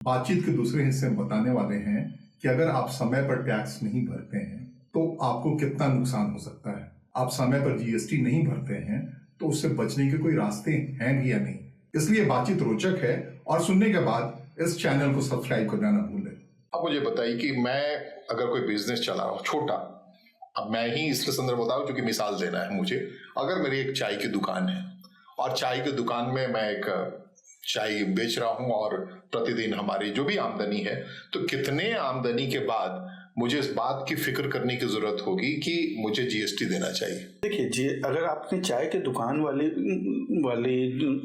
बातचीत के दूसरे हिस्से में बताने वाले हैं कि अगर आप समय पर टैक्स नहीं भरते हैं तो आपको कितना नुकसान हो सकता है। आप समय पर जीएसटी नहीं भरते हैं तो उससे बचने के कोई रास्ते हैं भी या नहीं। इसलिए बातचीत रोचक है और सुनने के बाद इस चैनल को सब्सक्राइब करना ना भूलें। अब मुझे बताइए कि मैं अगर कोई बिजनेस चला रहा हूँ छोटा, अब मैं ही इसलिए संदर्भ बताऊँ क्योंकि मिसाल देना है मुझे। अगर मेरी एक चाय की दुकान है और चाय की दुकान में मैं एक चाय बेच रहा हूं और प्रतिदिन हमारी जो भी आमदनी है, तो कितने आमदनी के बाद मुझे इस बात की फिक्र करने की जरूरत होगी कि मुझे जीएसटी देना चाहिए। देखिए जी, अगर आपने चाय के दुकान वाली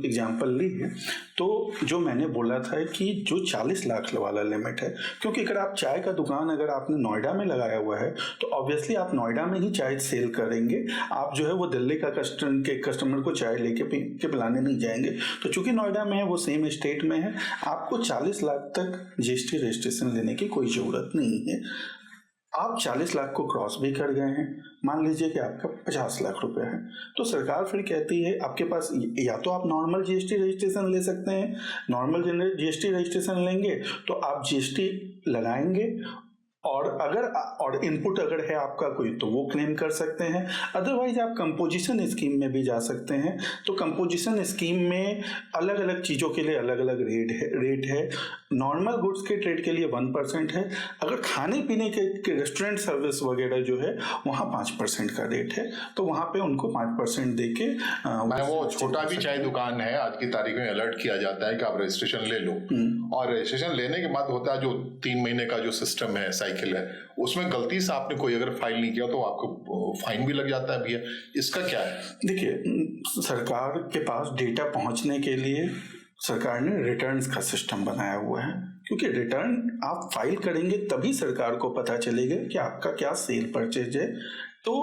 एग्जांपल ली है तो जो मैंने बोला था कि जो 40 लाख वाला लिमिट है, क्योंकि अगर आप चाय का दुकान अगर आपने नोएडा में लगाया हुआ है तो ऑब्वियसली आप नोएडा में ही चाय सेल करेंगे। आप जो है वो दिल्ली का कस्टमर को चाय लेके पिलाने नहीं जाएंगे। तो चूंकि नोएडा में है, वो सेम स्टेट में है, आपको 40 लाख तक जीएसटी रजिस्ट्रेशन लेने की कोई जरूरत नहीं है। आप 40 लाख को क्रॉस भी कर गए हैं, मान लीजिए कि आपका 50 लाख रुपए है, तो सरकार फिर कहती है आपके पास या तो आप नॉर्मल जीएसटी रजिस्ट्रेशन ले सकते हैं। नॉर्मल जीएसटी रजिस्ट्रेशन लेंगे तो आप जीएसटी लगाएंगे और इनपुट अगर है आपका कोई तो वो क्लेम कर सकते हैं। अदरवाइज आप कंपोजिशन स्कीम में भी जा सकते हैं। तो कंपोजिशन स्कीम में अलग अलग चीज़ों के लिए अलग अलग रेट है। नॉर्मल गुड्स के ट्रेड के लिए 1% है। अगर खाने पीने के रेस्टोरेंट सर्विस वगैरह जो है वहाँ 5% का रेट है, तो वहाँ पे उनको 5% दे के वो छोटा भी चाय दुकान है, आज की तारीख में अलर्ट किया जाता है कि आप रजिस्ट्रेशन ले लो, और रजिस्ट्रेशन लेने के बाद होता है जो 3 महीने का जो सिस्टम है, साइकिल है, उसमें गलती से आपने कोई अगर फाइल नहीं किया तो आपको फाइन भी लग जाता है भैया। इसका क्या है? देखिए, सरकार के पास डेटा पहुंचने के लिए सरकार ने रिटर्न्स का सिस्टम बनाया हुआ है, क्योंकि रिटर्न आप फाइल करेंगे तभी सरकार को पता चलेगा कि आपका क्या सेल परचेज है। तो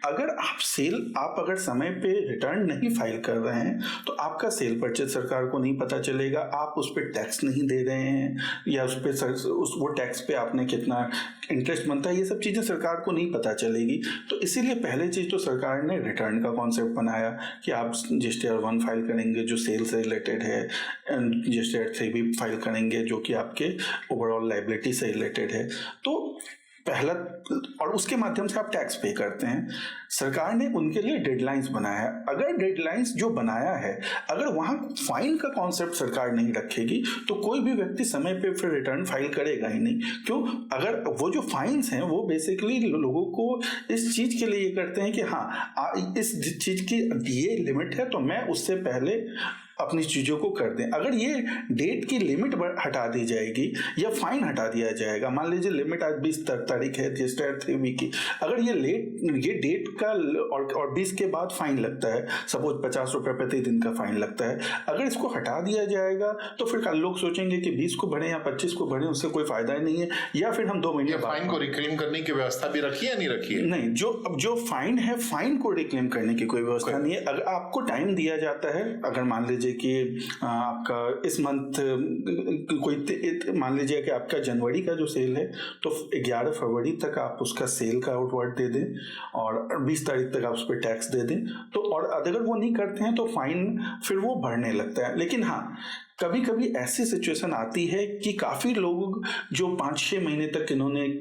अगर आप अगर समय पे रिटर्न नहीं फाइल कर रहे हैं तो आपका सेल परचेज सरकार को नहीं पता चलेगा। आप उस पर टैक्स नहीं दे रहे हैं या उस पर वो टैक्स पे आपने कितना इंटरेस्ट बनता है, ये सब चीज़ें सरकार को नहीं पता चलेगी। तो इसीलिए पहले चीज़ तो सरकार ने रिटर्न का कॉन्सेप्ट बनाया कि आप जीएसटीआर 1 फाइल करेंगे जो सेल से रिलेटेड है, जीएसटीआर 3 भी फाइल करेंगे जो कि आपके ओवरऑल लायबिलिटी से रिलेटेड है। तो पहला, और उसके माध्यम से आप टैक्स पे करते हैं। सरकार ने उनके लिए डेडलाइंस बनाया है। अगर डेडलाइंस जो बनाया है, अगर वहाँ फाइन का कॉन्सेप्ट सरकार नहीं रखेगी तो कोई भी व्यक्ति समय पे फिर रिटर्न फाइल करेगा ही नहीं। क्यों? अगर वो जो फाइन्स हैं वो बेसिकली लोगों को इस चीज़ के लिए करते हैं कि हाँ इस चीज़ की ये लिमिट है तो मैं उससे पहले अपनी चीज़ों को कर दें। अगर ये डेट की लिमिट हटा दी जाएगी या फाइन हटा दिया जाएगा, मान लीजिए लिमिट आज 20 तारीख है जीएसटीआर 3 वीक की, अगर ये डेट का और 20 के बाद फाइन लगता है, सपोज 50 रुपये प्रति दिन का फाइन लगता है, अगर इसको हटा दिया जाएगा तो फिर लोग सोचेंगे कि 20 को भरें या 25 को भरें, उससे कोई फायदा ही नहीं है। या फिर हम 2 महीने फाइन को रिक्लेम करने की व्यवस्था भी रखी है, नहीं रखी है? नहीं, जो फाइन है, फाइन को रिक्लेम करने की कोई व्यवस्था नहीं है। अगर आपको टाइम दिया जाता है, अगर मान लीजिए कि आपका इस मंथ मान लीजिए कि आपका जनवरी का जो सेल है तो 11 फरवरी तक आप उसका सेल का आउटवर्ड दे दें और 20 तारीख तक आप उस पर टैक्स दे दें। तो और अगर वो नहीं करते हैं तो फाइन फिर वो भरने लगता है। लेकिन हाँ, कभी कभी ऐसी सिचुएशन आती है कि काफ़ी लोग जो 5-6 महीने तक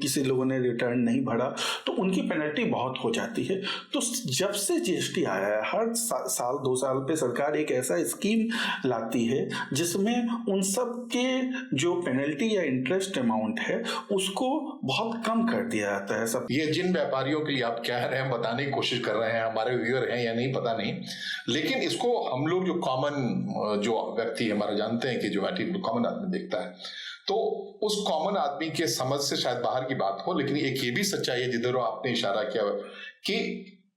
किसी लोगों ने रिटर्न नहीं भरा तो उनकी पेनल्टी बहुत हो जाती है। तो जब से जीएसटी आया है, हर साल 2 साल पे सरकार एक ऐसा स्कीम लाती है जिसमें उन सब के जो पेनल्टी या इंटरेस्ट अमाउंट है उसको बहुत कम कर दिया जाता है। सब ये जिन व्यापारियों के लिए आप कह रहे हैं, बताने की कोशिश कर रहे हैं, हमारे व्यूअर हैं या नहीं पता नहीं, लेकिन इसको हम लोग जो कॉमन जो व्यक्ति हमारा जानते हैं कि जो कॉमन आदमी देखता है, तो उस कॉमन आदमी के समझ से शायद बाहर की बात हो, लेकिन एक ये भी सच्चाई है जिधर आपने इशारा किया कि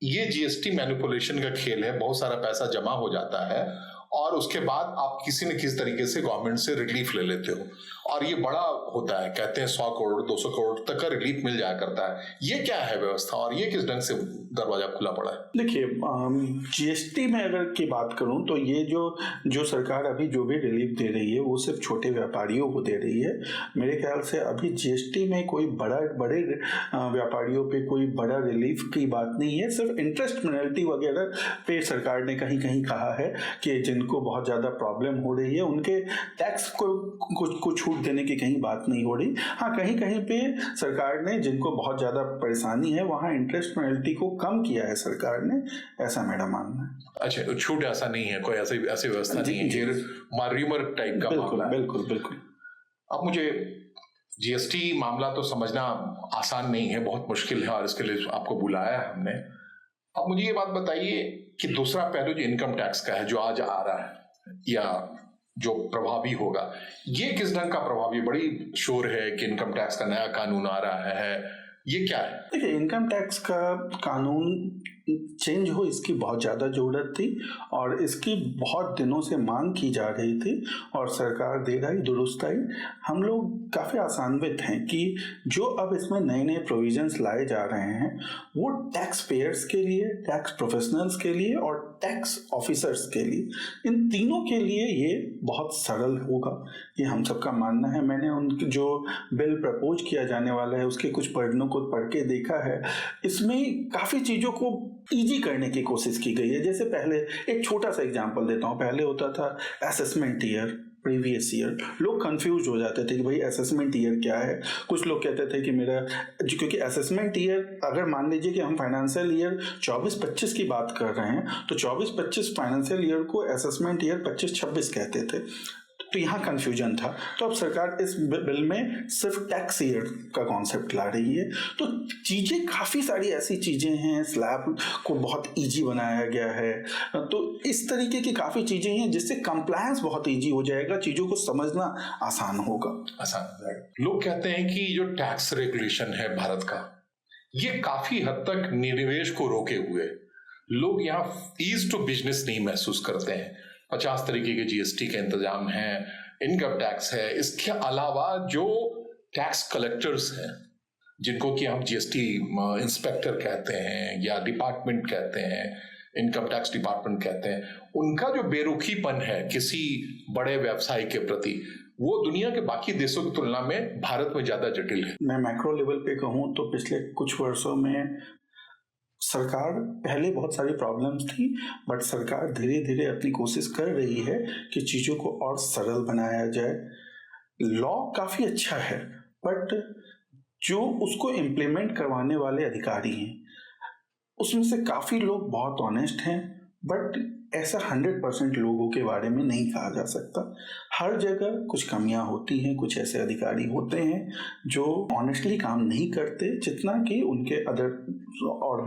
ये जीएसटी मैनिपुलेशन का खेल है। बहुत सारा पैसा जमा हो जाता है और उसके बाद आप किसी न किसी तरीके से गवर्नमेंट से रिलीफ ले लेते हो और ये बड़ा होता है, कहते हैं 100 करोड़ 200 करोड़ तक का रिलीफ मिल जाया करता है। ये क्या है व्यवस्था और ये किस ढंग से दरवाजा खुला पड़ा है? देखिए, जीएसटी में अगर की बात करूं तो ये जो सरकार अभी जो भी रिलीफ दे रही है वो सिर्फ छोटे व्यापारियों को दे रही है। मेरे ख्याल से अभी जीएसटी में कोई बड़े व्यापारियों पे कोई बड़ा रिलीफ की बात नहीं है। सिर्फ इंटरेस्ट पेनल्टी वगैरह पे सरकार ने कहीं कहीं कहा है कि जिनको बहुत ज़्यादा प्रॉब्लम हो रही है उनके टैक्स को छूट देने की कहीं बात नहीं हो रही। हाँ, कहीं कहीं पे सरकार ने जिनको बहुत ज़्यादा परेशानी है वहाँ इंटरेस्ट पेनल्टी को कम किया है सरकार ने, ऐसा मेरा मानना है। अच्छा, छूट ऐसा नहीं है, कोई ऐसी व्यवस्था नहीं है, र्यूमर टाइप का मामला है। बिल्कुल बिल्कुल। अब मुझे जीएसटी मामला तो समझना आसान नहीं है, बहुत मुश्किल है, और इसके लिए आपको बुलाया है हमने। अब मुझे ये बात बताइए कि दूसरा पहलू जो इनकम टैक्स का है, जो आज आ रहा है या जो प्रभावी होगा, ये किस ढंग का प्रभावी? बड़ी शोर है कि इनकम टैक्स का नया कानून आ रहा है, ये क्या है? देखिए, इनकम टैक्स का कानून चेंज हो इसकी बहुत ज़्यादा ज़रूरत थी और इसकी बहुत दिनों से मांग की जा रही थी और सरकार दे रही दुरुस्त आई। हम लोग काफ़ी आशान्वित हैं कि जो अब इसमें नए नए प्रोविजंस लाए जा रहे हैं वो टैक्स पेयर्स के लिए, टैक्स प्रोफेशनल्स के लिए और टैक्स ऑफिसर्स के लिए, इन तीनों के लिए ये बहुत सरल होगा, ये हम सबका मानना है। मैंने उनके जो बिल प्रपोज किया जाने वाला है उसके कुछ वर्जनों को पढ़ के देखा है। इसमें काफ़ी चीज़ों को इजी करने की कोशिश की गई है। जैसे पहले एक छोटा सा एग्जांपल देता हूँ, पहले होता था असेसमेंट ईयर, प्रीवियस ईयर। लोग कंफ्यूज हो जाते थे कि भाई असेसमेंट ईयर क्या है। कुछ लोग कहते थे कि मेरा, क्योंकि असेसमेंट ईयर, अगर मान लीजिए कि हम फाइनेंशियल ईयर 24-25 की बात कर रहे हैं तो 24-25 फाइनेंशियल ईयर को असेसमेंट ईयर 25-26 कहते थे, तो यहाँ कंफ्यूजन था। तो अब सरकार इस बिल में सिर्फ टैक्स ईयर का कॉन्सेप्ट ला रही है। तो चीज़ें, काफ़ी सारी ऐसी चीज़ें हैं, स्लैब को बहुत इजी बनाया गया है, तो इस तरीके की काफ़ी चीज़ें हैं जिससे कंप्लायंस बहुत इजी हो जाएगा, चीज़ों को समझना आसान होगा। लोग कहते हैं कि जो टैक्स रेगुलेशन है भारत का, ये काफ़ी हद तक निवेश को रोके हुए, लोग यहाँ ईज टू बिजनेस नहीं महसूस करते हैं। 50 तरीके के जीएसटी के इंतजाम है, इनकम टैक्स है, इसके अलावा जो टैक्स कलेक्टर्स हैं जिनको कि हम जीएसटी इंस्पेक्टर कहते हैं या डिपार्टमेंट कहते हैं, इनकम टैक्स डिपार्टमेंट कहते हैं, उनका जो बेरुखीपन है किसी बड़े व्यवसाय के प्रति, वो दुनिया के बाकी देशों की तुलना में भारत में ज्यादा जटिल है। मैं मैक्रो लेवल पे कहूँ तो पिछले कुछ वर्षों में सरकार, पहले बहुत सारी प्रॉब्लम्स थी बट सरकार धीरे धीरे अपनी कोशिश कर रही है कि चीज़ों को और सरल बनाया जाए। लॉ काफ़ी अच्छा है बट जो उसको इम्प्लीमेंट करवाने वाले अधिकारी हैं उसमें से काफ़ी लोग बहुत ऑनेस्ट हैं, बट ऐसा 100% लोगों के बारे में नहीं कहा जा सकता। हर जगह कुछ कमियां होती हैं, कुछ ऐसे अधिकारी होते हैं जो ऑनेस्टली काम नहीं करते जितना कि उनके अदर और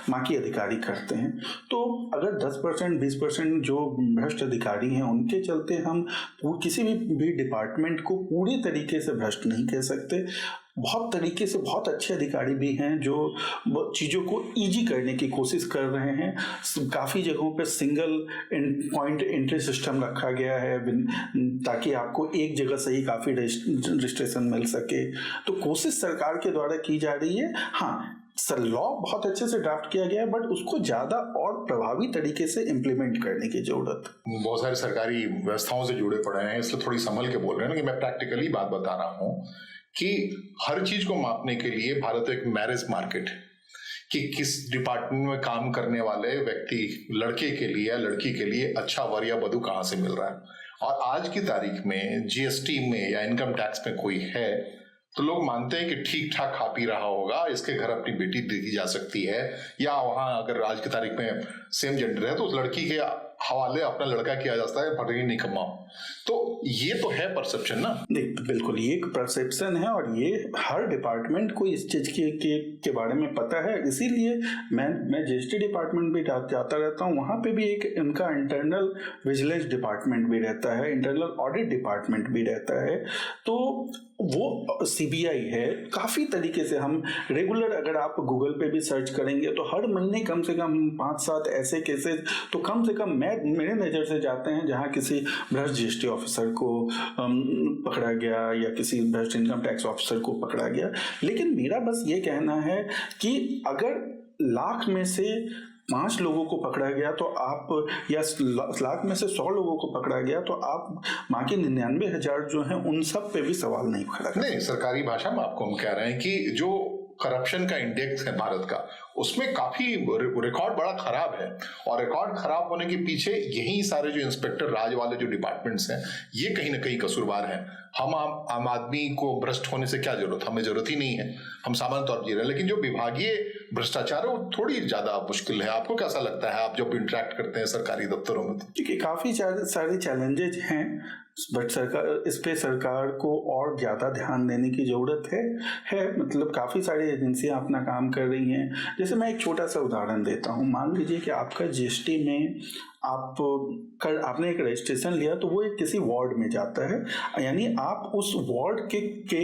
बाकी अधिकारी करते हैं। तो अगर 10% 20% जो भ्रष्ट अधिकारी हैं उनके चलते हम किसी भी डिपार्टमेंट को पूरी तरीके से भ्रष्ट नहीं कह सकते। बहुत तरीके से बहुत अच्छे अधिकारी भी हैं जो चीज़ों को इजी करने की कोशिश कर रहे हैं। काफ़ी जगहों पे सिंगल पॉइंट एंट्री सिस्टम रखा गया है ताकि आपको एक जगह से ही काफ़ी रजिस्ट्रेशन मिल सके। तो कोशिश सरकार के द्वारा की जा रही है। हाँ, लॉ बहुत अच्छे से ड्राफ्ट किया गया है बट उसको ज़्यादा और प्रभावी तरीके से इम्प्लीमेंट करने की जरूरत। बहुत सारी सरकारी व्यवस्थाओं से जुड़े पड़े हैं, इसलिए थोड़ी संभल के बोल रहे हैं ना कि मैं प्रैक्टिकली बात बता रहा हूँ कि हर चीज को मापने के लिए भारत एक मैरिज मार्केट है कि किस डिपार्टमेंट में काम करने वाले व्यक्ति, लड़के के लिए या लड़की के लिए अच्छा वर या वधू कहाँ से मिल रहा है। और आज की तारीख में जीएसटी में या इनकम टैक्स में कोई है तो लोग मानते हैं कि ठीक ठाक खा पी रहा होगा, इसके घर अपनी बेटी देखी जा सकती है, या वहां अगर आज की तारीख में सेम जेंडर है तो उस लड़की के हवाले अपना लड़का किया जाता है, भटकी नहीं कमाओ। तो ये तो है परसेप्शन ना। बिल्कुल, ये एक परसेप्शन है और ये हर डिपार्टमेंट को इस चीज के बारे में पता है। इसीलिए मैं जीएसटी डिपार्टमेंट भी जाता रहता हूँ, वहाँ पे भी एक इनका इंटरनल विजिलेंस डिपार्टमेंट भी रहता है, इंटरनल ऑडिट डिपार्टमेंट भी रहता है। तो वो सीबीआई है। काफ़ी तरीके से हम रेगुलर, अगर आप गूगल पे भी सर्च करेंगे तो हर महीने कम से कम 5-7 ऐसे केसेस तो कम से कम मेरे नज़र से जाते हैं जहां किसी भ्रष्ट जीएसटी ऑफिसर को पकड़ा गया या किसी भ्रष्ट इनकम टैक्स ऑफिसर को पकड़ा गया। लेकिन मेरा बस ये कहना है कि अगर लाख में से 5 लोगों को पकड़ा गया तो आप, या लाख में से 100 लोगों को पकड़ा गया तो आप बाकी 99,000 जो हैं उन सब पे भी सवाल नहीं खड़ा। नहीं, सरकारी भाषा में आपको हम कह रहे हैं कि जो करप्शन का इंडेक्स है भारत का, उसमें काफी रिकॉर्ड बड़ा खराब है। और रिकॉर्ड खराब होने के पीछे यही सारे जो इंस्पेक्टर राज वाले जो डिपार्टमेंट्स हैं, ये कहीं ना कहीं कसूरवार हैं। हम आम आदमी को भ्रष्ट होने से क्या जरूरत, हमें जरूरत ही नहीं है, हम सामान्य तौर पर जी रहे हैं। लेकिन जो विभागीय भ्रष्टाचार है वो थोड़ी ज्यादा मुश्किल है। आपको कैसा लगता है, आप जब इंटरेक्ट करते हैं सरकारी दफ्तरों में? तो देखिए, काफी सारे चैलेंजेस हैं, बट इस पे सरकार को और ज़्यादा ध्यान देने की ज़रूरत है। मतलब काफ़ी सारी एजेंसियां अपना काम कर रही हैं। जैसे मैं एक छोटा सा उदाहरण देता हूँ। मान लीजिए कि आपका जीएसटी में आपने एक रजिस्ट्रेशन लिया, तो वो एक किसी वार्ड में जाता है, यानी आप उस वार्ड के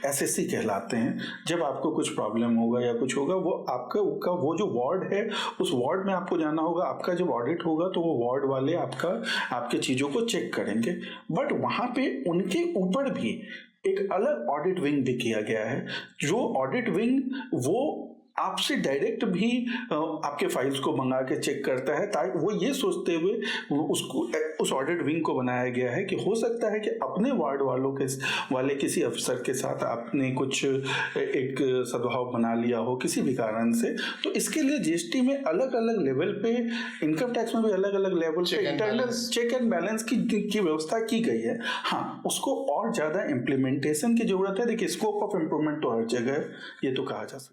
एसएससी कहलाते हैं। जब आपको कुछ प्रॉब्लम होगा या कुछ होगा, वो आपका वो जो वार्ड है, उस वार्ड में आपको जाना होगा। आपका जब ऑडिट होगा तो वो वार्ड वाले आपके चीज़ों को चेक करेंगे। बट वहाँ पे उनके ऊपर भी एक अलग ऑडिट विंग भी किया गया है। जो ऑडिट विंग वो आपसे डायरेक्ट भी आपके फाइल्स को मंगा के चेक करता है, ताकि वो ये सोचते हुए उस ऑडिट विंग को बनाया गया है कि हो सकता है कि अपने वार्ड वाले किसी अफसर के साथ आपने कुछ एक सद्भाव बना लिया हो किसी भी कारण से। तो इसके लिए जीएसटी में अलग अलग लेवल पे, इनकम टैक्स में भी अलग अलग लेवल पे इंटरनल चेक एंड बैलेंस की व्यवस्था की गई है। हाँ, उसको और ज़्यादा इम्प्लीमेंटेशन की जरूरत है। देखिए, स्कोप ऑफ इम्प्रूवमेंट तो हर जगह है, ये तो कहा जा सकता है।